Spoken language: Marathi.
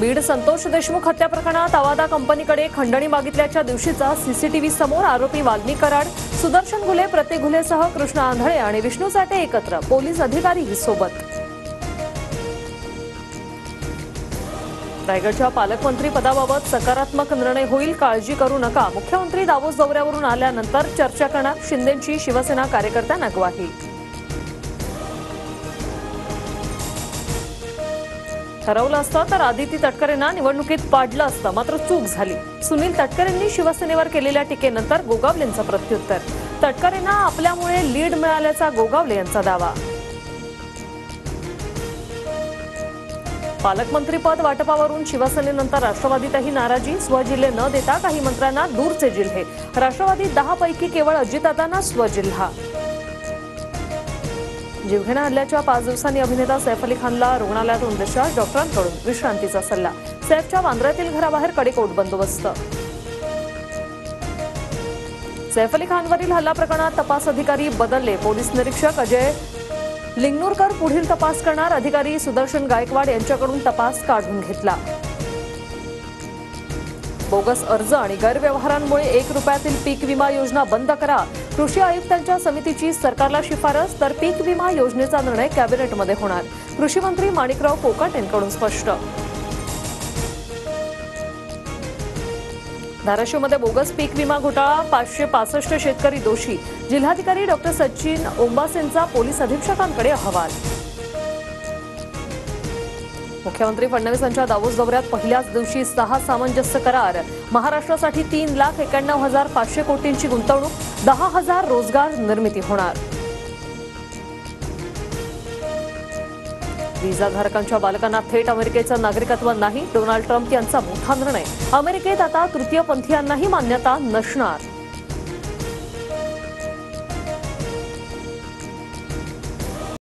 बीड संतोष देशमुख हत्या प्रकरणात अवादा कंपनीकडे खंडणी मागितल्याच्या दिवशीचा सीसीटीव्ही समोर आरोपी वाल्मिक कराड, सुदर्शन घुले, प्रतीक घुलेसह कृष्ण आंधळे आणि विष्णू साठे एकत्र, पोलीस अधिकारी सोबत. रायगडच्या पालकमंत्री पदाबाबत सकारात्मक निर्णय होईल, काळजी करू नका. मुख्यमंत्री दावोस दौऱ्यावरून आल्यानंतर चर्चा करणार, शिंदेंची शिवसेना कार्यकर्त्यांना ग्वाही. ठरवलं असतं तर आदिती तटकरेंना निवडणुकीत पाडलं असतं, मात्र चूक झाली. सुनील तटकरेंनी शिवसेनेवर केलेल्या टीकेनंतर गोगावलेंचं प्रत्युत्तर. तटकरेंना आपल्यामुळे लीड मिळाल्याचा गोगावले यांचा दावा. पालकमंत्रीपद वाटपावरून शिवसेनेनंतर राष्ट्रवादीतही नाराजी, स्वजिल्हे न देता काही मंत्र्यांना दूरचे जिल्हे. राष्ट्रवादीत 10 पैकी केवळ अजितदादांना स्वजिल्हा. जीवघेण्या हल्ल्याच्या 5 दिवसांनी अभिनेता सैफ अली खानला रुग्णालयातून डिस्चार्ज, डॉक्टरांकडून विश्रांतीचा सल्ला. सैफच्या वांद्र्यातील घराबाहेर कडेकोट बंदोबस्त. सैफ अली खानवरील हल्ला प्रकरणात तपास अधिकारी बदलले. पोलीस निरीक्षक अजय लिंगनूरकर पुढील तपास करणार. अधिकारी सुदर्शन गायकवाड यांच्याकडून तपास काढून घेतला. बोगस अर्ज आणि गैरव्यवहारांमुळे 1 रुपयातील पीक विमा योजना बंद करा. कृषी आयुक्तांच्या समितीची सरकारला शिफारस, तर पीक विमा योजनेचा निर्णय कॅबिनेटमध्ये होणार. कृषी मंत्री माणिकराव कोकाट यांच्याकडून स्पष्ट. धाराशिवमध्ये बोगस पीक विमा घोटाळा, 565 शेतकरी दोषी. जिल्हाधिकारी डॉक्टर सचिन ओंबासेंचा पोलीस अधीक्षकांकडे अहवाल. मुख्यमंत्री फडणवीस यांच्या दावोस दौऱ्यात पहिल्याच दिवशी 6 सामंजस्य करार. महाराष्ट्रासाठी 3,91,500 कोटींची गुंतवणूक, 10,000 रोजगार निर्मिती होणार. व्हिसाधारकांच्या बालकांना थेट अमेरिकेचं नागरिकत्व नाही, डोनाल्ड ट्रम्प यांचा मोठा निर्णय. अमेरिकेत आता तृतीयपंथीयांनाही मान्यता नसणार.